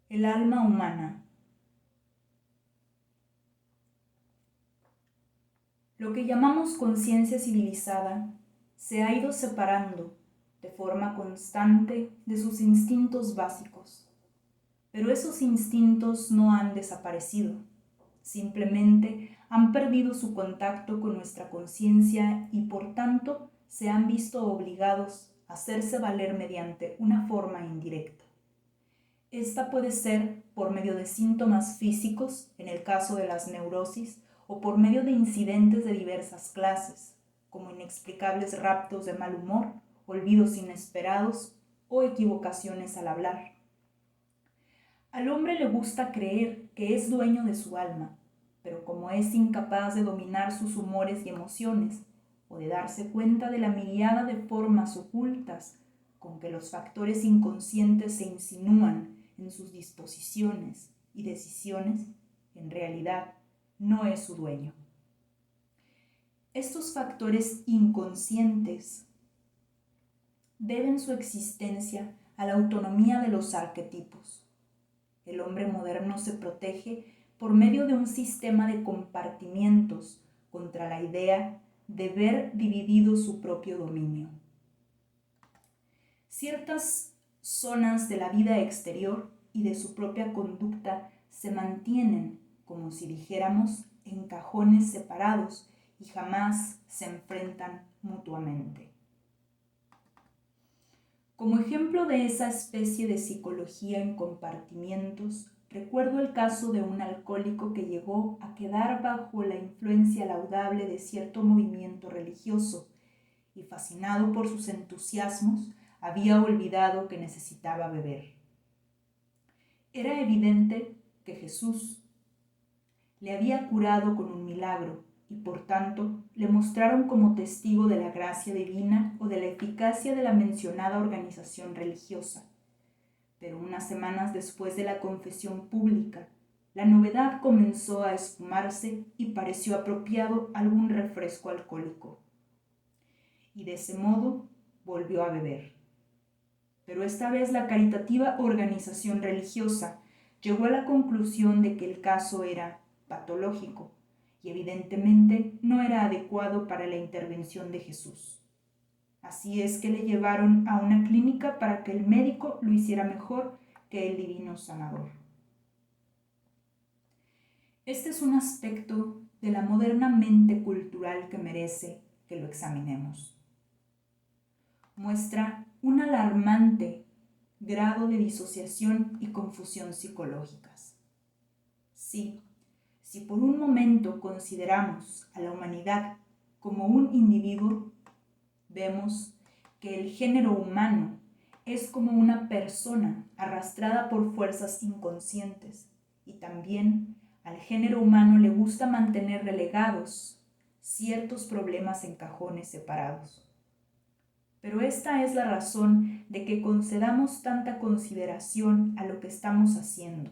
El alma humana. Lo que llamamos conciencia civilizada se ha ido separando de forma constante de sus instintos básicos. Pero esos instintos no han desaparecido, simplemente han perdido su contacto con nuestra conciencia y por tanto se han visto obligados a hacerse valer mediante una forma indirecta. Esta puede ser por medio de síntomas físicos, en el caso de las neurosis, o por medio de incidentes de diversas clases, como inexplicables raptos de mal humor, olvidos inesperados o equivocaciones al hablar. Al hombre le gusta creer que es dueño de su alma, pero como es incapaz de dominar sus humores y emociones, o de darse cuenta de la miríada de formas ocultas con que los factores inconscientes se insinúan en sus disposiciones y decisiones, en realidad no es su dueño. Estos factores inconscientes deben su existencia a la autonomía de los arquetipos. El hombre moderno se protege por medio de un sistema de compartimientos contra la idea de ver dividido su propio dominio. Ciertas zonas de la vida exterior y de su propia conducta se mantienen, como si dijéramos, en cajones separados y jamás se enfrentan mutuamente. Como ejemplo de esa especie de psicología en compartimientos, recuerdo el caso de un alcohólico que llegó a quedar bajo la influencia laudable de cierto movimiento religioso y, fascinado por sus entusiasmos, había olvidado que necesitaba beber. Era evidente que Jesús le había curado con un milagro y por tanto le mostraron como testigo de la gracia divina o de la eficacia de la mencionada organización religiosa. Pero unas semanas después de la confesión pública, la novedad comenzó a esfumarse y pareció apropiado algún refresco alcohólico. Y de ese modo volvió a beber. Pero esta vez la caritativa organización religiosa llegó a la conclusión de que el caso era patológico y evidentemente no era adecuado para la intervención de Jesús. Así es que le llevaron a una clínica para que el médico lo hiciera mejor que el divino sanador. Este es un aspecto de la moderna mente cultural que merece que lo examinemos. Muestra un alarmante grado de disociación y confusión psicológicas. Sí, si por un momento consideramos a la humanidad como un individuo, vemos que el género humano es como una persona arrastrada por fuerzas inconscientes y también al género humano le gusta mantener relegados ciertos problemas en cajones separados. Pero esta es la razón de que concedamos tanta consideración a lo que estamos haciendo,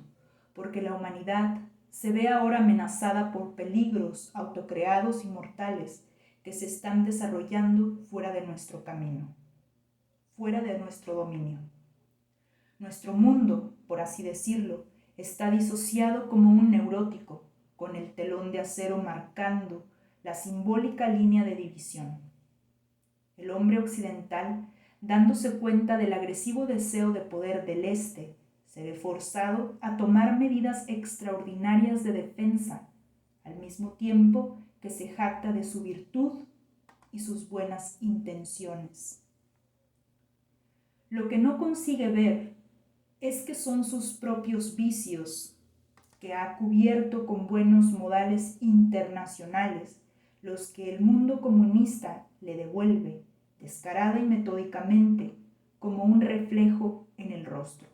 porque la humanidad se ve ahora amenazada por peligros autocreados y mortales que se están desarrollando fuera de nuestro camino, fuera de nuestro dominio. Nuestro mundo, por así decirlo, está disociado como un neurótico, con el telón de acero marcando la simbólica línea de división. El hombre occidental, dándose cuenta del agresivo deseo de poder del Este, se ve forzado a tomar medidas extraordinarias de defensa, al mismo tiempo que se jacta de su virtud y sus buenas intenciones. Lo que no consigue ver es que son sus propios vicios, que ha cubierto con buenos modales internacionales, los que el mundo comunista le devuelve, descarada y metódicamente, como un reflejo en el rostro.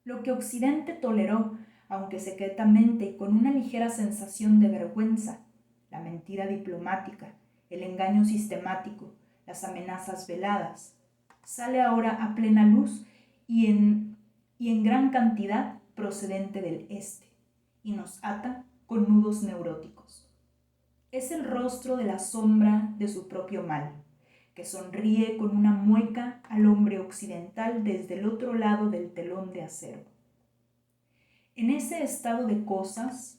Lo que Occidente toleró, aunque secretamente y con una ligera sensación de vergüenza, la mentira diplomática, el engaño sistemático, las amenazas veladas, sale ahora a plena luz y en gran cantidad procedente del Este, y nos ata con nudos neuróticos. Es el rostro de la sombra de su propio mal, que sonríe con una mueca al hombre occidental desde el otro lado del telón de acero. En ese estado de cosas,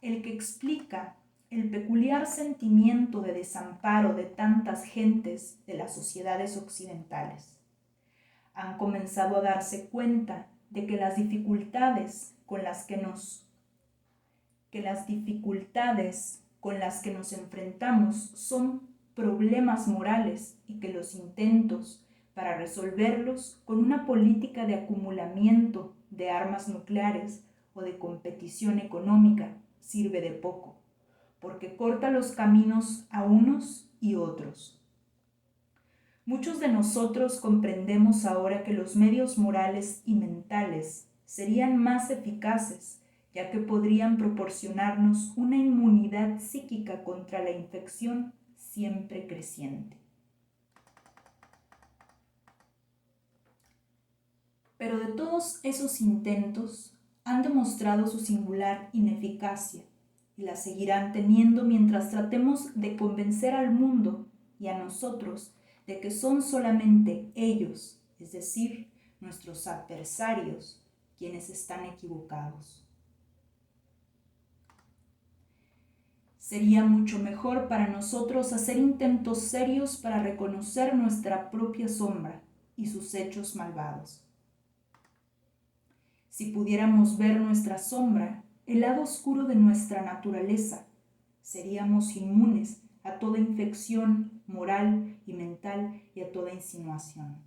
el que explica el peculiar sentimiento de desamparo de tantas gentes de las sociedades occidentales. Han comenzado a darse cuenta de que las dificultades con las que nos enfrentamos son problemas morales y que los intentos para resolverlos con una política de acumulamiento de armas nucleares o de competición económica sirve de poco, porque corta los caminos a unos y otros. Muchos de nosotros comprendemos ahora que los medios morales y mentales serían más eficaces, ya que podrían proporcionarnos una inmunidad psíquica contra la infección siempre creciente. Pero de todos esos intentos han demostrado su singular ineficacia y la seguirán teniendo mientras tratemos de convencer al mundo y a nosotros de que son solamente ellos, es decir, nuestros adversarios, quienes están equivocados. Sería mucho mejor para nosotros hacer intentos serios para reconocer nuestra propia sombra y sus hechos malvados. Si pudiéramos ver nuestra sombra, el lado oscuro de nuestra naturaleza, seríamos inmunes a toda infección moral y mental y a toda insinuación.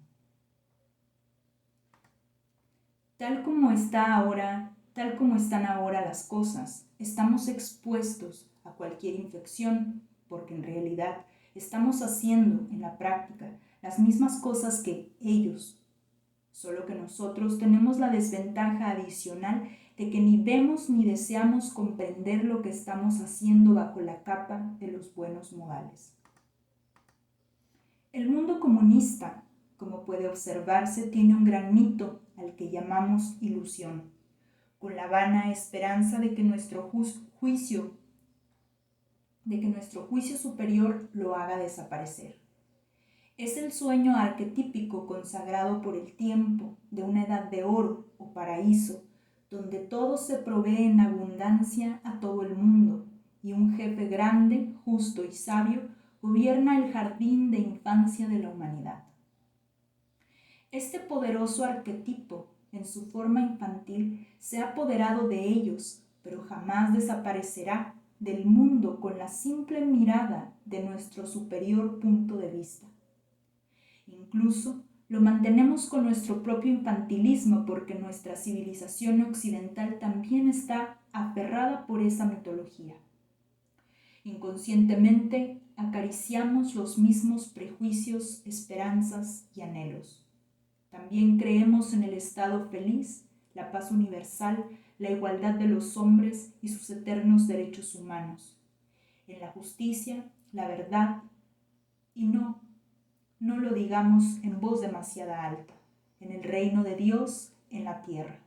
Tal como están ahora las cosas, estamos expuestos a cualquier infección, porque en realidad estamos haciendo en la práctica las mismas cosas que ellos, solo que nosotros tenemos la desventaja adicional de que ni vemos ni deseamos comprender lo que estamos haciendo bajo la capa de los buenos modales. El mundo comunista, como puede observarse, tiene un gran mito al que llamamos ilusión, con la vana esperanza de que nuestro juicio superior lo haga desaparecer. Es el sueño arquetípico consagrado por el tiempo de una edad de oro o paraíso, donde todo se provee en abundancia a todo el mundo y un jefe grande, justo y sabio gobierna el jardín de infancia de la humanidad. Este poderoso arquetipo, en su forma infantil, se ha apoderado de ellos, pero jamás desaparecerá del mundo con la simple mirada de nuestro superior punto de vista. Incluso lo mantenemos con nuestro propio infantilismo porque nuestra civilización occidental también está aferrada por esa mitología. Inconscientemente acariciamos los mismos prejuicios, esperanzas y anhelos. También creemos en el estado feliz, la paz universal, la igualdad de los hombres y sus eternos derechos humanos, en la justicia, la verdad y no lo digamos en voz demasiado alta, en el reino de Dios en la tierra.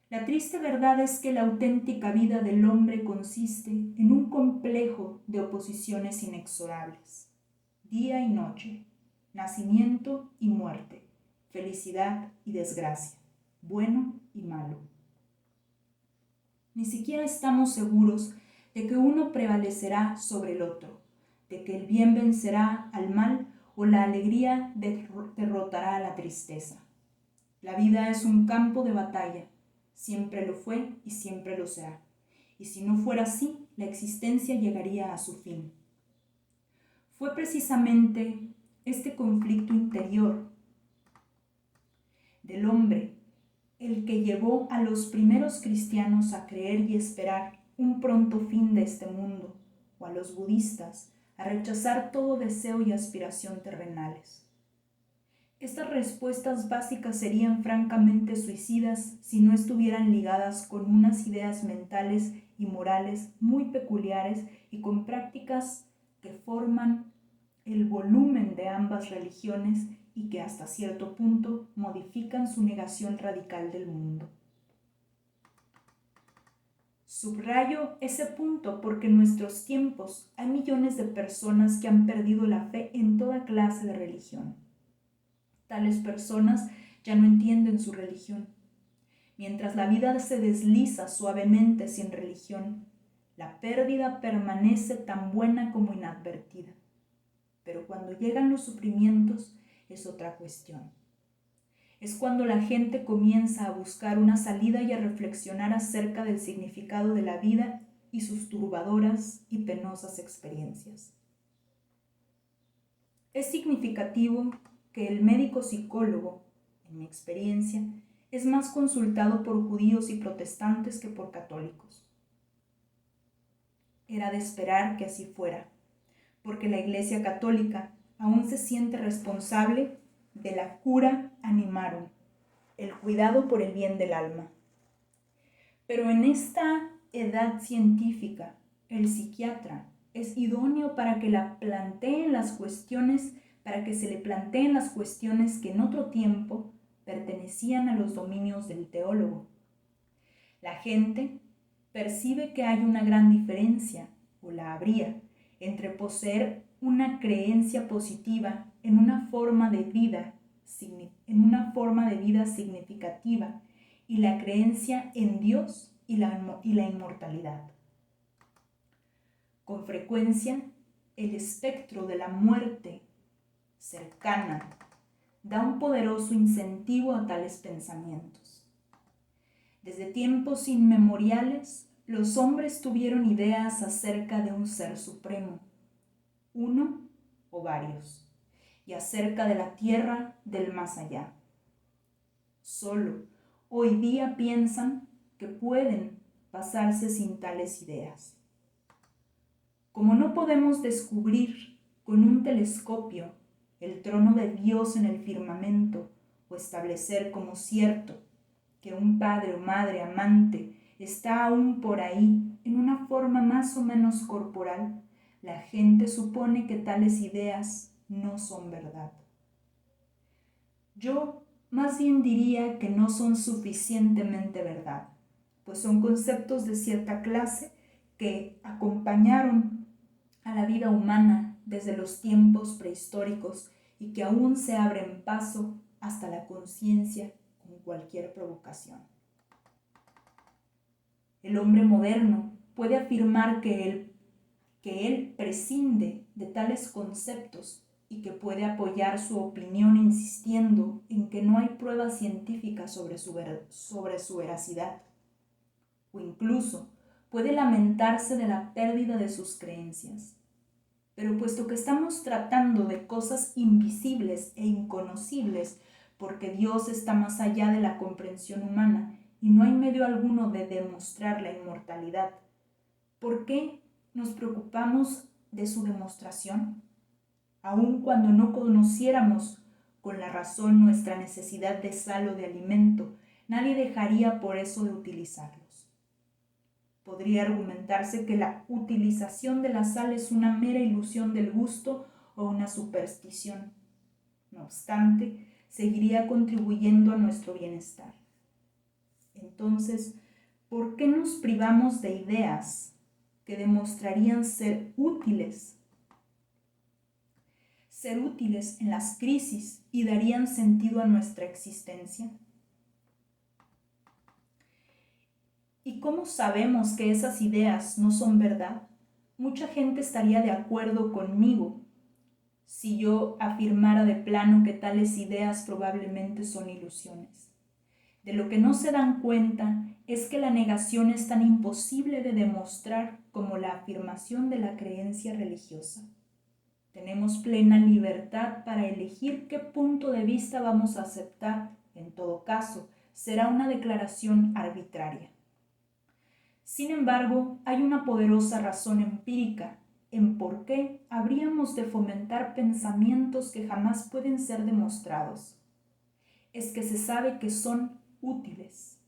La triste verdad es que la auténtica vida del hombre consiste en un complejo de oposiciones inexorables, día y noche, nacimiento y muerte, felicidad y desgracia, bueno y malo. Ni siquiera estamos seguros de que uno prevalecerá sobre el otro, de que el bien vencerá al mal o la alegría derrotará a la tristeza. La vida es un campo de batalla, siempre lo fue y siempre lo será. Y si no fuera así, la existencia llegaría a su fin. Fue precisamente este conflicto interior del hombre el que llevó a los primeros cristianos a creer y esperar un pronto fin de este mundo, o a los budistas a rechazar todo deseo y aspiración terrenales. Estas respuestas básicas serían francamente suicidas si no estuvieran ligadas con unas ideas mentales y morales muy peculiares y con prácticas que forman el volumen de ambas religiones y que hasta cierto punto modifican su negación radical del mundo. Subrayo ese punto porque en nuestros tiempos hay millones de personas que han perdido la fe en toda clase de religión. Tales personas ya no entienden su religión. Mientras la vida se desliza suavemente sin religión, la pérdida permanece tan buena como inadvertida. Pero cuando llegan los sufrimientos es otra cuestión. Es cuando la gente comienza a buscar una salida y a reflexionar acerca del significado de la vida y sus turbadoras y penosas experiencias. Es significativo que el médico psicólogo, en mi experiencia, es más consultado por judíos y protestantes que por católicos. Era de esperar que así fuera, porque la Iglesia Católica aún se siente responsable de la cura animarum, el cuidado por el bien del alma. Pero en esta edad científica, el psiquiatra es idóneo para que se le planteen las cuestiones que en otro tiempo pertenecían a los dominios del teólogo. La gente percibe que hay una gran diferencia, o la habría, entre poseer una creencia positiva en una forma de vida significativa y la creencia en Dios y la inmortalidad. Con frecuencia, el espectro de la muerte cercana da un poderoso incentivo a tales pensamientos. Desde tiempos inmemoriales, los hombres tuvieron ideas acerca de un ser supremo, uno o varios, y acerca de la tierra del más allá. Solo hoy día piensan que pueden pasarse sin tales ideas. Como no podemos descubrir con un telescopio el trono de Dios en el firmamento o establecer como cierto que un padre o madre amante está aún por ahí en una forma más o menos corporal, la gente supone que tales ideas no son verdad. Yo más bien diría que no son suficientemente verdad, pues son conceptos de cierta clase que acompañaron a la vida humana desde los tiempos prehistóricos y que aún se abren paso hasta la conciencia con cualquier provocación. El hombre moderno puede afirmar que él prescinde de tales conceptos y que puede apoyar su opinión insistiendo en que no hay pruebas científicas sobre su veracidad, o incluso puede lamentarse de la pérdida de sus creencias. Pero puesto que estamos tratando de cosas invisibles e inconocibles, porque Dios está más allá de la comprensión humana y no hay medio alguno de demostrar la inmortalidad, ¿por qué nos preocupamos de su demostración? Aun cuando no conociéramos con la razón nuestra necesidad de sal o de alimento, nadie dejaría por eso de utilizarlos. Podría argumentarse que la utilización de la sal es una mera ilusión del gusto o una superstición. No obstante, seguiría contribuyendo a nuestro bienestar. Entonces, ¿por qué nos privamos de ideas que demostrarían ser útiles en las crisis y darían sentido a nuestra existencia? ¿Y cómo sabemos que esas ideas no son verdad? Mucha gente estaría de acuerdo conmigo si yo afirmara de plano que tales ideas probablemente son ilusiones. De lo que no se dan cuenta es que la negación es tan imposible de demostrar como la afirmación de la creencia religiosa. Tenemos plena libertad para elegir qué punto de vista vamos a aceptar. En todo caso, será una declaración arbitraria. Sin embargo, hay una poderosa razón empírica en por qué habríamos de fomentar pensamientos que jamás pueden ser demostrados. Es que se sabe que son útiles.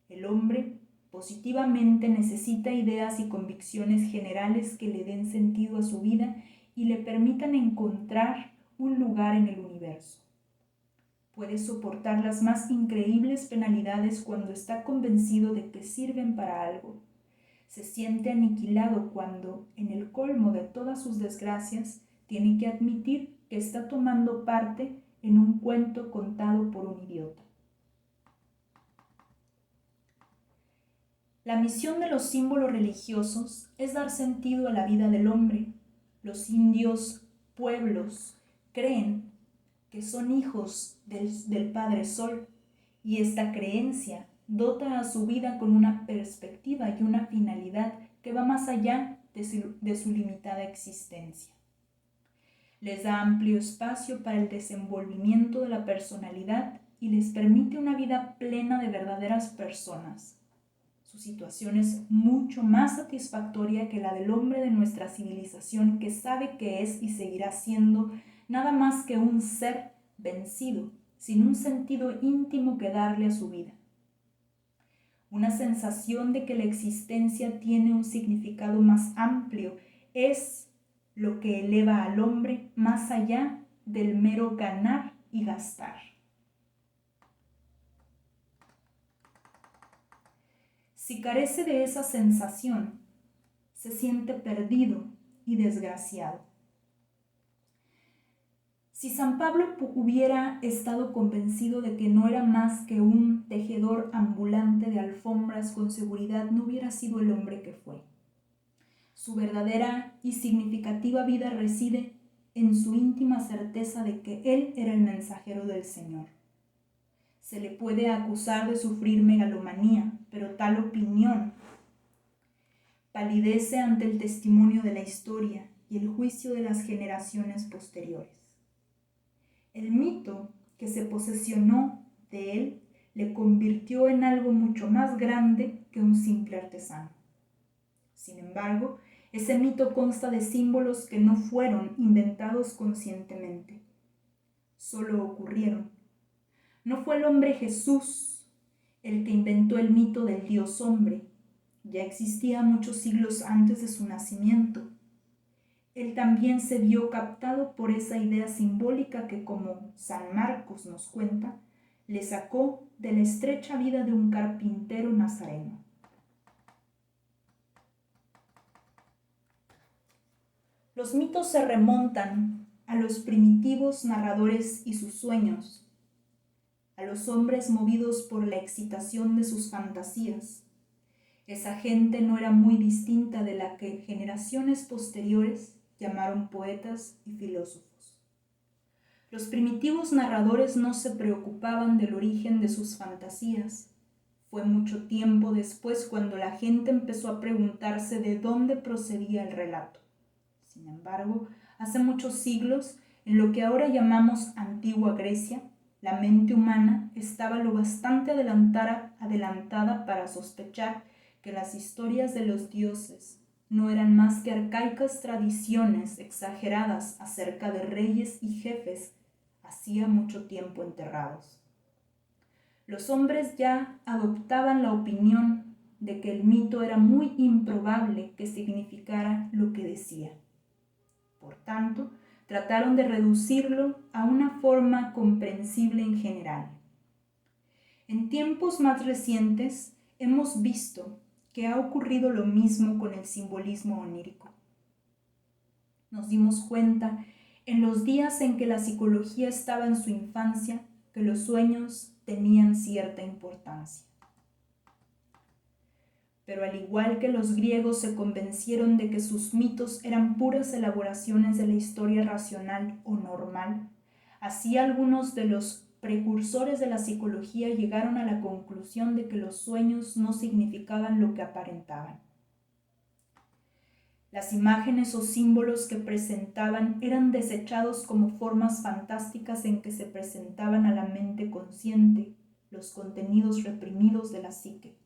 El hombre positivamente necesita ideas y convicciones generales que le den sentido a su vida y le permitan encontrar un lugar en el universo. Puede soportar las más increíbles penalidades cuando está convencido de que sirven para algo. Se siente aniquilado cuando, en el colmo de todas sus desgracias, tiene que admitir que está tomando parte en un cuento contado por un idiota. La misión de los símbolos religiosos es dar sentido a la vida del hombre. Los indios pueblos creen que son hijos del Padre Sol, y esta creencia dota a su vida con una perspectiva y una finalidad que va más allá de su limitada existencia. Les da amplio espacio para el desenvolvimiento de la personalidad y les permite una vida plena de verdaderas personas. Su situación es mucho más satisfactoria que la del hombre de nuestra civilización, que sabe que es y seguirá siendo nada más que un ser vencido, sin un sentido íntimo que darle a su vida. Una sensación de que la existencia tiene un significado más amplio es lo que eleva al hombre más allá del mero ganar y gastar. Si carece de esa sensación, se siente perdido y desgraciado. Si San Pablo hubiera estado convencido de que no era más que un tejedor ambulante de alfombras, con seguridad no hubiera sido el hombre que fue. Su verdadera y significativa vida reside en su íntima certeza de que él era el mensajero del Señor. Se le puede acusar de sufrir megalomanía, pero tal opinión palidece ante el testimonio de la historia y el juicio de las generaciones posteriores. El mito que se posesionó de él le convirtió en algo mucho más grande que un simple artesano. Sin embargo, ese mito consta de símbolos que no fueron inventados conscientemente, solo ocurrieron. No fue el hombre Jesús el que inventó el mito del Dios hombre, ya existía muchos siglos antes de su nacimiento. Él también se vio captado por esa idea simbólica que, como San Marcos nos cuenta, le sacó de la estrecha vida de un carpintero nazareno. Los mitos se remontan a los primitivos narradores y sus sueños, a los hombres movidos por la excitación de sus fantasías. Esa gente no era muy distinta de la que generaciones posteriores llamaron poetas y filósofos. Los primitivos narradores no se preocupaban del origen de sus fantasías. Fue mucho tiempo después cuando la gente empezó a preguntarse de dónde procedía el relato. Sin embargo, hace muchos siglos, en lo que ahora llamamos Antigua Grecia, la mente humana estaba lo bastante adelantada para sospechar que las historias de los dioses no eran más que arcaicas tradiciones exageradas acerca de reyes y jefes hacía mucho tiempo enterrados. Los hombres ya adoptaban la opinión de que el mito era muy improbable que significara lo que decía. Por tanto, trataron de reducirlo a una forma comprensible en general. En tiempos más recientes hemos visto que ha ocurrido lo mismo con el simbolismo onírico. Nos dimos cuenta en los días en que la psicología estaba en su infancia que los sueños tenían cierta importancia. Pero al igual que los griegos se convencieron de que sus mitos eran puras elaboraciones de la historia racional o normal, así algunos de los precursores de la psicología llegaron a la conclusión de que los sueños no significaban lo que aparentaban. Las imágenes o símbolos que presentaban eran desechados como formas fantásticas en que se presentaban a la mente consciente los contenidos reprimidos de la psique.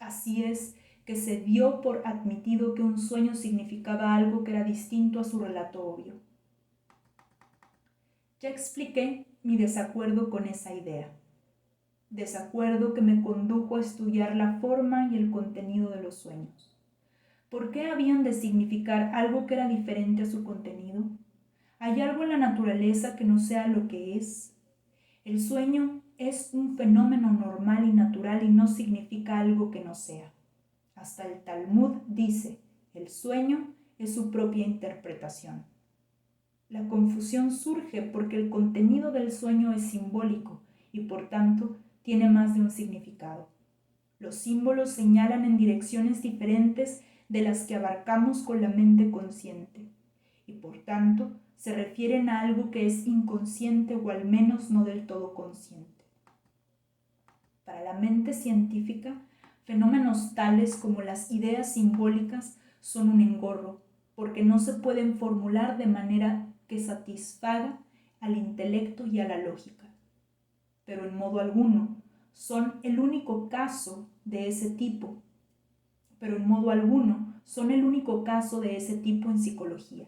Así es que se dio por admitido que un sueño significaba algo que era distinto a su relato obvio. Ya expliqué mi desacuerdo con esa idea. Desacuerdo que me condujo a estudiar la forma y el contenido de los sueños. ¿Por qué habían de significar algo que era diferente a su contenido? ¿Hay algo en la naturaleza que no sea lo que es? El sueño es un fenómeno normal y natural y no significa algo que no sea. Hasta el Talmud dice, el sueño es su propia interpretación. La confusión surge porque el contenido del sueño es simbólico y por tanto tiene más de un significado. Los símbolos señalan en direcciones diferentes de las que abarcamos con la mente consciente, y por tanto se refieren a algo que es inconsciente o al menos no del todo consciente. Para la mente científica, fenómenos tales como las ideas simbólicas son un engorro, porque no se pueden formular de manera que satisfaga al intelecto y a la lógica. Pero en modo alguno son el único caso de ese tipo, en psicología.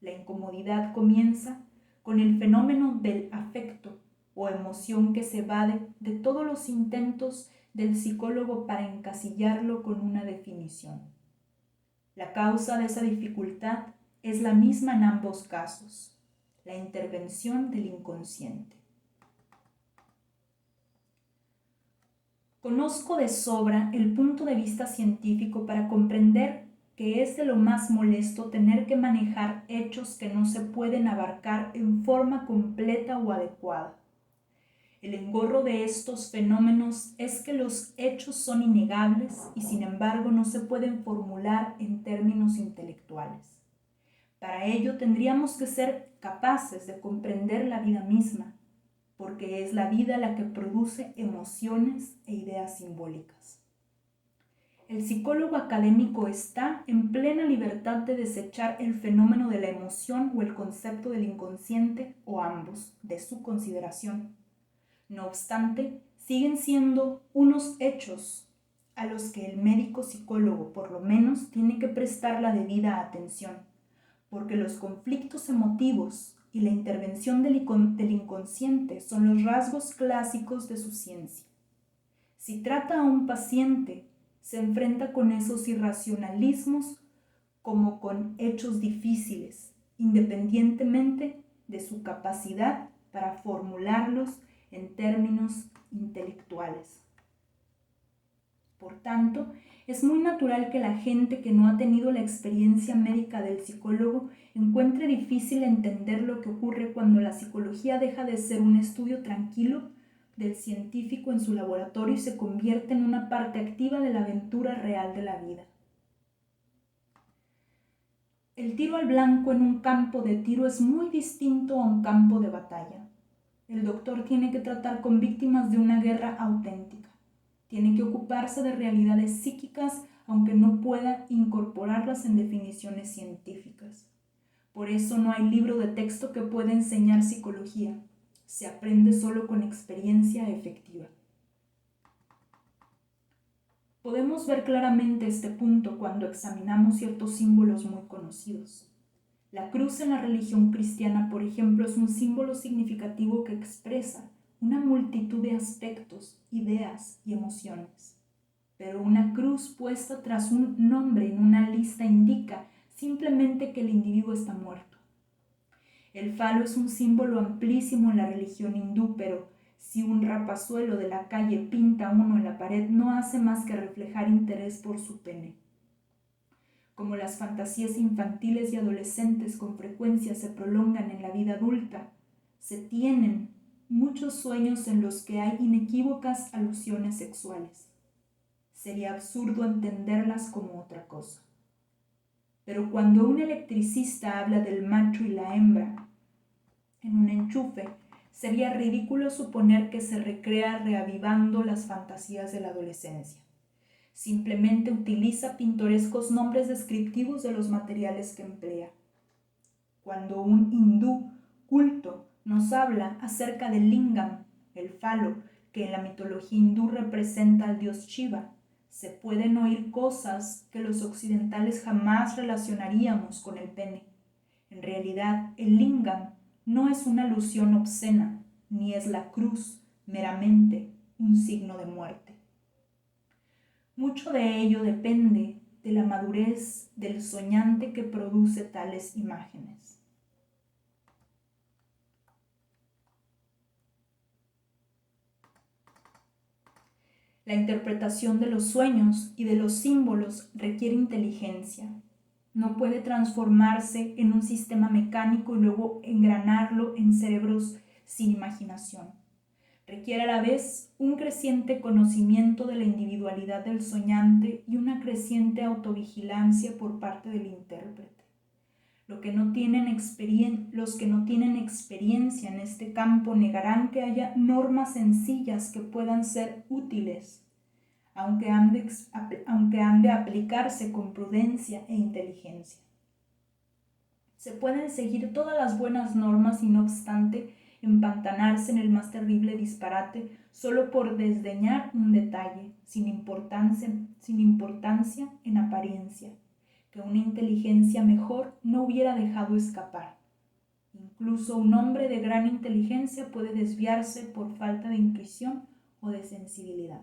La incomodidad comienza con el fenómeno del afecto o emoción que se evade de todos los intentos del psicólogo para encasillarlo con una definición. La causa de esa dificultad es la misma en ambos casos, la intervención del inconsciente. Conozco de sobra el punto de vista científico para comprender que es de lo más molesto tener que manejar hechos que no se pueden abarcar en forma completa o adecuada. El engorro de estos fenómenos es que los hechos son innegables y sin embargo no se pueden formular en términos intelectuales. Para ello tendríamos que ser capaces de comprender la vida misma, porque es la vida la que produce emociones e ideas simbólicas. El psicólogo académico está en plena libertad de desechar el fenómeno de la emoción o el concepto del inconsciente o ambos de su consideración. No obstante, siguen siendo unos hechos a los que el médico psicólogo por lo menos tiene que prestar la debida atención, porque los conflictos emotivos y la intervención del inconsciente son los rasgos clásicos de su ciencia. Si trata a un paciente, se enfrenta con esos irracionalismos como con hechos difíciles, independientemente de su capacidad para formularlos en términos intelectuales. Por tanto, es muy natural que la gente que no ha tenido la experiencia médica del psicólogo encuentre difícil entender lo que ocurre cuando la psicología deja de ser un estudio tranquilo del científico en su laboratorio y se convierte en una parte activa de la aventura real de la vida. El tiro al blanco en un campo de tiro es muy distinto a un campo de batalla. El doctor tiene que tratar con víctimas de una guerra auténtica. Tiene que ocuparse de realidades psíquicas, aunque no pueda incorporarlas en definiciones científicas. Por eso no hay libro de texto que pueda enseñar psicología. Se aprende solo con experiencia efectiva. Podemos ver claramente este punto cuando examinamos ciertos símbolos muy conocidos. La cruz en la religión cristiana, por ejemplo, es un símbolo significativo que expresa una multitud de aspectos, ideas y emociones. Pero una cruz puesta tras un nombre en una lista indica simplemente que el individuo está muerto. El falo es un símbolo amplísimo en la religión hindú, pero si un rapazuelo de la calle pinta uno en la pared, no hace más que reflejar interés por su pene. Como las fantasías infantiles y adolescentes con frecuencia se prolongan en la vida adulta, se tienen muchos sueños en los que hay inequívocas alusiones sexuales. Sería absurdo entenderlas como otra cosa. Pero cuando un electricista habla del macho y la hembra en un enchufe, sería ridículo suponer que se recrea reavivando las fantasías de la adolescencia. Simplemente utiliza pintorescos nombres descriptivos de los materiales que emplea. Cuando un hindú culto nos habla acerca del lingam, el falo, que en la mitología hindú representa al dios Shiva, se pueden oír cosas que los occidentales jamás relacionaríamos con el pene. En realidad, el lingam no es una alusión obscena, ni es la cruz meramente un signo de muerte. Mucho de ello depende de la madurez del soñante que produce tales imágenes. La interpretación de los sueños y de los símbolos requiere inteligencia. No puede transformarse en un sistema mecánico y luego engranarlo en cerebros sin imaginación. Requiere a la vez un creciente conocimiento de la individualidad del soñante y una creciente autovigilancia por parte del intérprete. Los que no tienen experiencia en este campo negarán que haya normas sencillas que puedan ser útiles, aunque han de aplicarse con prudencia e inteligencia. Se pueden seguir todas las buenas normas y no obstante empantanarse en el más terrible disparate solo por desdeñar un detalle sin importancia en apariencia, que una inteligencia mejor no hubiera dejado escapar. Incluso un hombre de gran inteligencia puede desviarse por falta de intuición o de sensibilidad.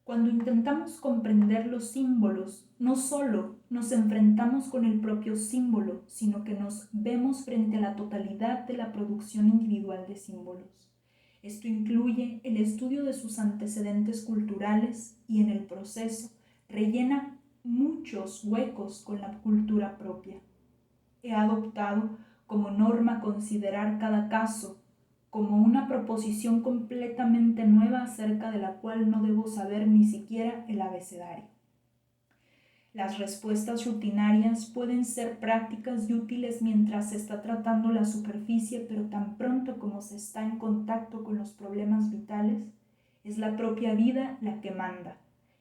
Cuando intentamos comprender los símbolos, no solo nos enfrentamos con el propio símbolo, sino que nos vemos frente a la totalidad de la producción individual de símbolos. Esto incluye el estudio de sus antecedentes culturales y en el proceso rellena muchos huecos con la cultura propia. He adoptado como norma considerar cada caso como una proposición completamente nueva acerca de la cual no debo saber ni siquiera el abecedario. Las respuestas rutinarias pueden ser prácticas y útiles mientras se está tratando la superficie, pero tan pronto como se está en contacto con los problemas vitales, es la propia vida la que manda,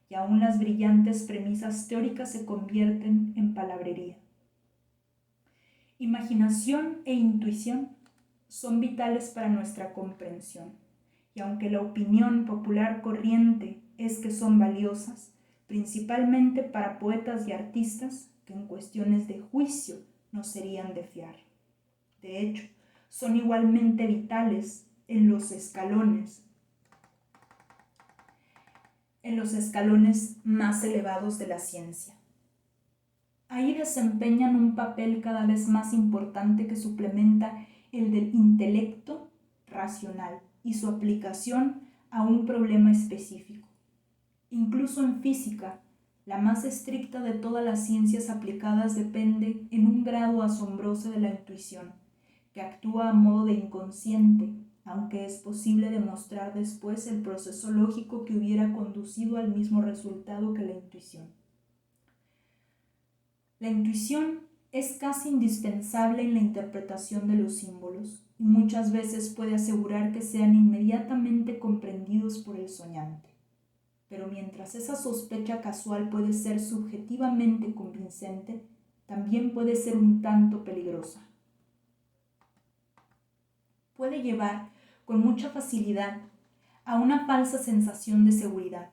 y aún las brillantes premisas teóricas se convierten en palabrería. Imaginación e intuición son vitales para nuestra comprensión, y aunque la opinión popular corriente es que son valiosas, principalmente para poetas y artistas que en cuestiones de juicio no serían de fiar. De hecho, son igualmente vitales en los escalones más elevados de la ciencia. Ahí desempeñan un papel cada vez más importante que suplementa el del intelecto racional y su aplicación a un problema específico. Incluso en física, la más estricta de todas las ciencias aplicadas depende en un grado asombroso de la intuición, que actúa a modo de inconsciente, aunque es posible demostrar después el proceso lógico que hubiera conducido al mismo resultado que la intuición. La intuición es casi indispensable en la interpretación de los símbolos y muchas veces puede asegurar que sean inmediatamente comprendidos por el soñante. Pero mientras esa sospecha casual puede ser subjetivamente convincente, también puede ser un tanto peligrosa. Puede llevar con mucha facilidad a una falsa sensación de seguridad.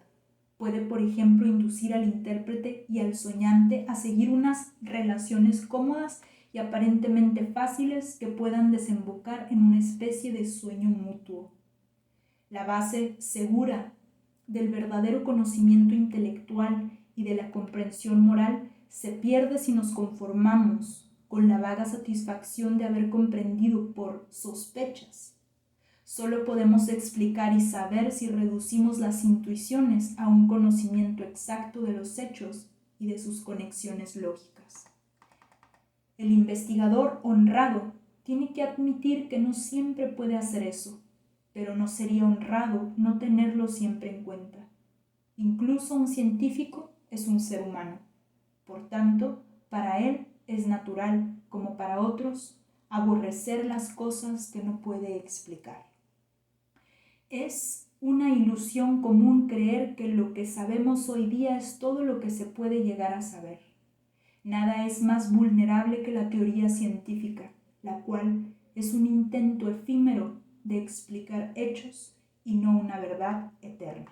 Puede, por ejemplo, inducir al intérprete y al soñante a seguir unas relaciones cómodas y aparentemente fáciles que puedan desembocar en una especie de sueño mutuo. La base segura del verdadero conocimiento intelectual y de la comprensión moral se pierde si nos conformamos con la vaga satisfacción de haber comprendido por sospechas. Solo podemos explicar y saber si reducimos las intuiciones a un conocimiento exacto de los hechos y de sus conexiones lógicas. El investigador honrado tiene que admitir que no siempre puede hacer eso, pero no sería honrado no tenerlo siempre en cuenta. Incluso un científico es un ser humano. Por tanto, para él es natural, como para otros, aborrecer las cosas que no puede explicar. Es una ilusión común creer que lo que sabemos hoy día es todo lo que se puede llegar a saber. Nada es más vulnerable que la teoría científica, la cual es un intento efímero de explicar hechos y no una verdad eterna.